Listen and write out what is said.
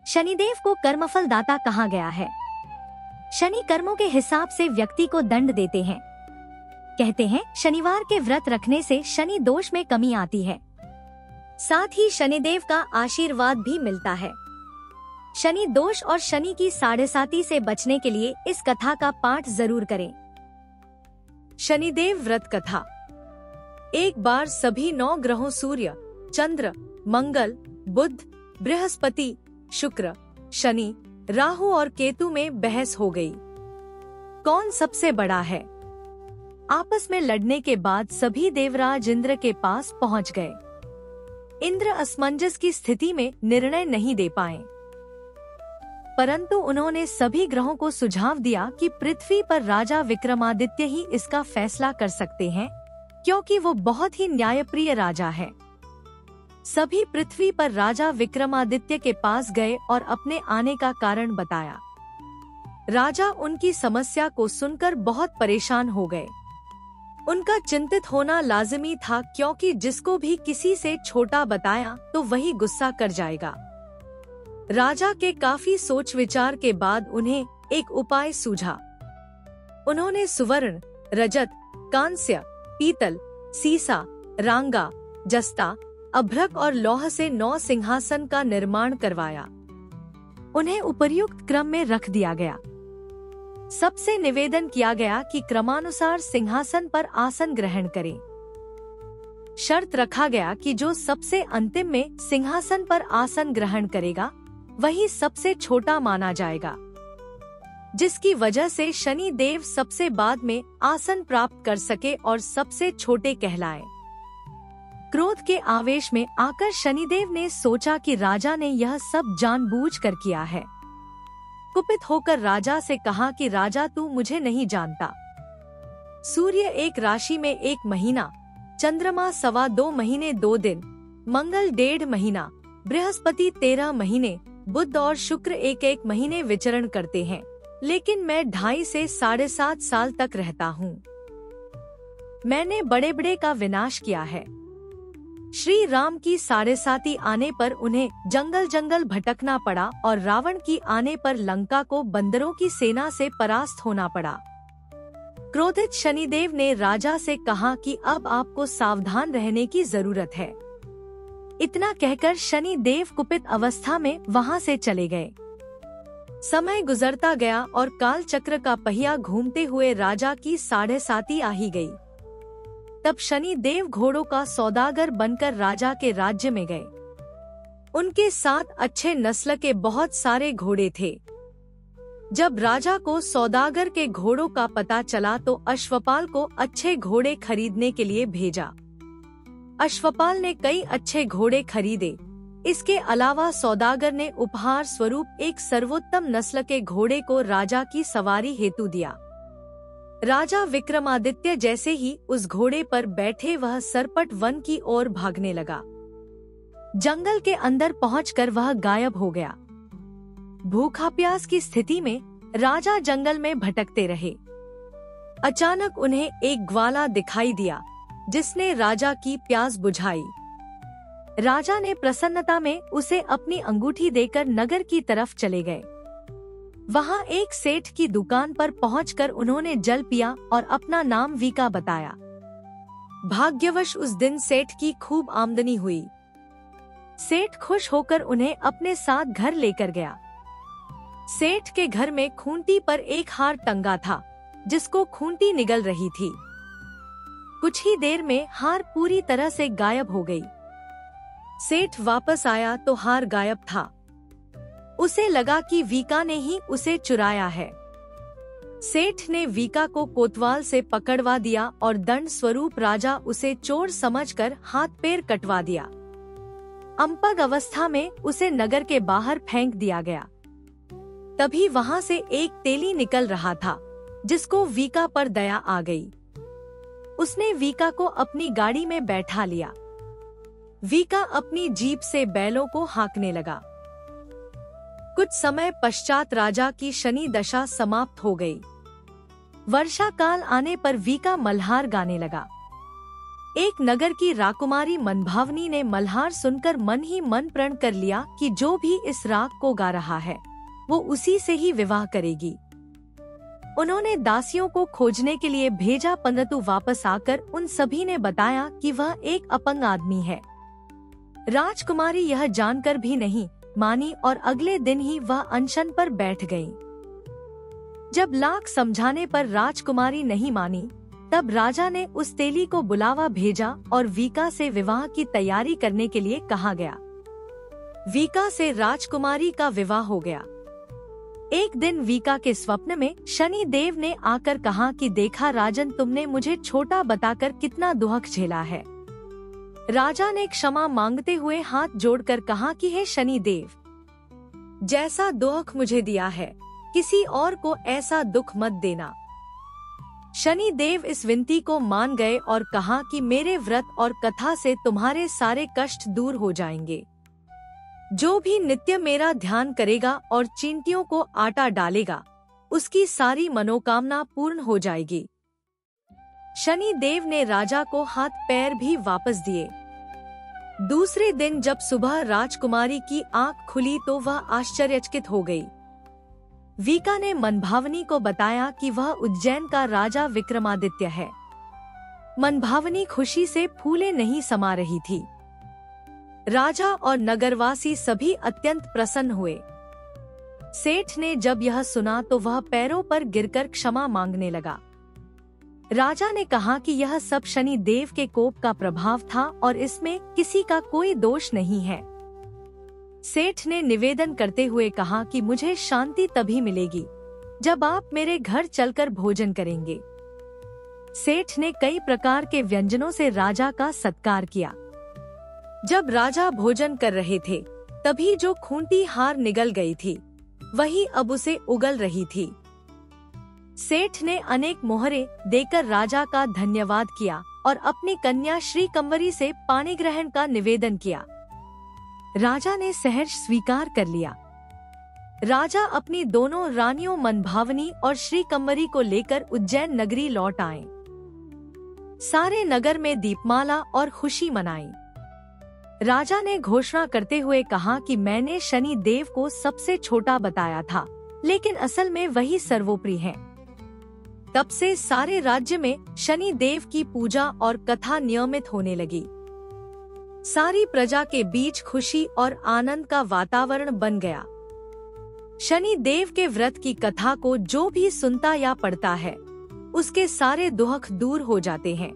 शनिदेव को कर्मफल दाता कहा गया है। शनि कर्मों के हिसाब से व्यक्ति को दंड देते हैं। कहते हैं शनिवार के व्रत रखने से शनि दोष में कमी आती है। साथ ही शनिदेव का आशीर्वाद भी मिलता है। शनि दोष और शनि की साढ़ेसाती से बचने के लिए इस कथा का पाठ जरूर करें। शनिदेव व्रत कथा। एक बार सभी 9 ग्रहों सूर्य, चंद्र, मंगल, बुध, बृहस्पति, शुक्र, शनि, राहु और केतु में बहस हो गई। कौन सबसे बड़ा है? आपस में लड़ने के बाद सभी देवराज इंद्र के पास पहुंच गए। इंद्र असमंजस की स्थिति में निर्णय नहीं दे पाए, परंतु उन्होंने सभी ग्रहों को सुझाव दिया कि पृथ्वी पर राजा विक्रमादित्य ही इसका फैसला कर सकते हैं, क्योंकि वो बहुत ही न्यायप्रिय राजा है। सभी पृथ्वी पर राजा विक्रमादित्य के पास गए और अपने आने का कारण बताया। राजा उनकी समस्या को सुनकर बहुत परेशान हो गए। उनका चिंतित होना लाजिमी था, क्योंकि जिसको भी किसी से छोटा बताया तो वही गुस्सा कर जाएगा। राजा के काफी सोच विचार के बाद उन्हें एक उपाय सूझा। उन्होंने सुवर्ण, रजत, कांस्य, पीतल, सीसा, रांगा, जस्ता, अभ्रक और लौह से 9 सिंहासन का निर्माण करवाया। उन्हें उपर्युक्त क्रम में रख दिया गया। सबसे निवेदन किया गया कि क्रमानुसार सिंहासन पर आसन ग्रहण करें। शर्त रखा गया कि जो सबसे अंतिम में सिंहासन पर आसन ग्रहण करेगा वही सबसे छोटा माना जाएगा, जिसकी वजह से शनि देव सबसे बाद में आसन प्राप्त कर सके और सबसे छोटे कहलाए। क्रोध के आवेश में आकर शनिदेव ने सोचा कि राजा ने यह सब जानबूझकर किया है। कुपित होकर राजा से कहा कि राजा, तू मुझे नहीं जानता। सूर्य एक राशि में 1 महीना, चंद्रमा 2.25 महीने 2 दिन, मंगल 1.5 महीना, बृहस्पति 13 महीने, बुध और शुक्र 1-1 महीने विचरण करते हैं, लेकिन मैं 2.5 से 7.5 साल तक रहता हूँ। मैंने बड़े बड़े का विनाश किया है। श्री राम की 7.5 आने पर उन्हें जंगल जंगल भटकना पड़ा और रावण की आने पर लंका को बंदरों की सेना से परास्त होना पड़ा। क्रोधित शनिदेव ने राजा से कहा कि अब आपको सावधान रहने की जरूरत है। इतना कहकर शनि देव कुपित अवस्था में वहां से चले गए। समय गुजरता गया और काल चक्र का पहिया घूमते हुए राजा की 7.5 आ ही गई। तब शनि देव घोड़ों का सौदागर बनकर राजा के राज्य में गए। उनके साथ अच्छे नस्ल के बहुत सारे घोड़े थे। जब राजा को सौदागर के घोड़ों का पता चला तो अश्वपाल को अच्छे घोड़े खरीदने के लिए भेजा। अश्वपाल ने कई अच्छे घोड़े खरीदे। इसके अलावा सौदागर ने उपहार स्वरूप एक सर्वोत्तम नस्ल के घोड़े को राजा की सवारी हेतु दिया। राजा विक्रमादित्य जैसे ही उस घोड़े पर बैठे वह सरपट वन की ओर भागने लगा। जंगल के अंदर पहुंचकर वह गायब हो गया। भूखा प्यास की स्थिति में राजा जंगल में भटकते रहे। अचानक उन्हें एक ग्वाला दिखाई दिया, जिसने राजा की प्यास बुझाई। राजा ने प्रसन्नता में उसे अपनी अंगूठी देकर नगर की तरफ चले गए। वहां एक सेठ की दुकान पर पहुंचकर उन्होंने जल पिया और अपना नाम वीका बताया। भाग्यवश उस दिन सेठ की खूब आमदनी हुई। सेठ खुश होकर उन्हें अपने साथ घर लेकर गया। सेठ के घर में खूंटी पर एक हार टंगा था, जिसको खूंटी निगल रही थी। कुछ ही देर में हार पूरी तरह से गायब हो गई। सेठ वापस आया तो हार गायब था। उसे लगा कि वीका ने ही उसे चुराया है। सेठ ने वीका को कोतवाल से पकड़वा दिया और दंड स्वरूप राजा उसे चोर समझकर हाथ पैर कटवा दिया। अंपग अवस्था में उसे नगर के बाहर फेंक दिया गया। तभी वहां से एक तेली निकल रहा था, जिसको वीका पर दया आ गई। उसने वीका को अपनी गाड़ी में बैठा लिया। वीका अपनी जीप से बैलों को हाँकने लगा। कुछ समय पश्चात राजा की शनि दशा समाप्त हो गई। वर्षा काल आने पर वीका मल्हार गाने लगा। एक नगर की राकुमारी मनभावनी ने मल्हार सुनकर मन ही मन प्रण कर लिया कि जो भी इस राग को गा रहा है वो उसी से ही विवाह करेगी। उन्होंने दासियों को खोजने के लिए भेजा, परंतु वापस आकर उन सभी ने बताया कि वह एक अपंग आदमी है। राजकुमारी यह जानकर भी नहीं मानी और अगले दिन ही वह अनशन पर बैठ गई। जब लाख समझाने पर राजकुमारी नहीं मानी, तब राजा ने उस तेली को बुलावा भेजा और वीका से विवाह की तैयारी करने के लिए कहा गया। वीका से राजकुमारी का विवाह हो गया। एक दिन वीका के स्वप्न में शनि देव ने आकर कहा कि देखा राजन, तुमने मुझे छोटा बताकर कितना दुख झेला है। राजा ने क्षमा मांगते हुए हाथ जोड़कर कहा कि हे शनि देव, जैसा दुख मुझे दिया है किसी और को ऐसा दुख मत देना। शनि देव इस विनती को मान गए और कहा कि मेरे व्रत और कथा से तुम्हारे सारे कष्ट दूर हो जाएंगे। जो भी नित्य मेरा ध्यान करेगा और चींटियों को आटा डालेगा, उसकी सारी मनोकामना पूर्ण हो जाएगी। शनि देव ने राजा को हाथ पैर भी वापस दिए। दूसरे दिन जब सुबह राजकुमारी की आंख खुली तो वह आश्चर्यचकित हो गई। वीका ने मनभावनी को बताया कि वह उज्जैन का राजा विक्रमादित्य है। मनभावनी खुशी से फूले नहीं समा रही थी। राजा और नगरवासी सभी अत्यंत प्रसन्न हुए। सेठ ने जब यह सुना तो वह पैरों पर गिरकर क्षमा मांगने लगा। राजा ने कहा कि यह सब शनि देव के कोप का प्रभाव था और इसमें किसी का कोई दोष नहीं है। सेठ ने निवेदन करते हुए कहा कि मुझे शांति तभी मिलेगी जब आप मेरे घर चलकर भोजन करेंगे। सेठ ने कई प्रकार के व्यंजनों से राजा का सत्कार किया। जब राजा भोजन कर रहे थे तभी जो खूंटी हार निगल गई थी वही अब उसे उगल रही थी। सेठ ने अनेक मोहरे देकर राजा का धन्यवाद किया और अपनी कन्या श्रीकंवरी से पानी ग्रहण का निवेदन किया। राजा ने सहर्ष स्वीकार कर लिया। राजा अपनी दोनों रानियों मनभावनी और श्रीकंवरी को लेकर उज्जैन नगरी लौट आए। सारे नगर में दीपमाला और खुशी मनाई। राजा ने घोषणा करते हुए कहा कि मैंने शनि देव को सबसे छोटा बताया था, लेकिन असल में वही सर्वोपरि है। तब से सारे राज्य में शनि देव की पूजा और कथा नियमित होने लगी। सारी प्रजा के बीच खुशी और आनंद का वातावरण बन गया। शनि देव के व्रत की कथा को जो भी सुनता या पढ़ता है, उसके सारे दुख दूर हो जाते हैं।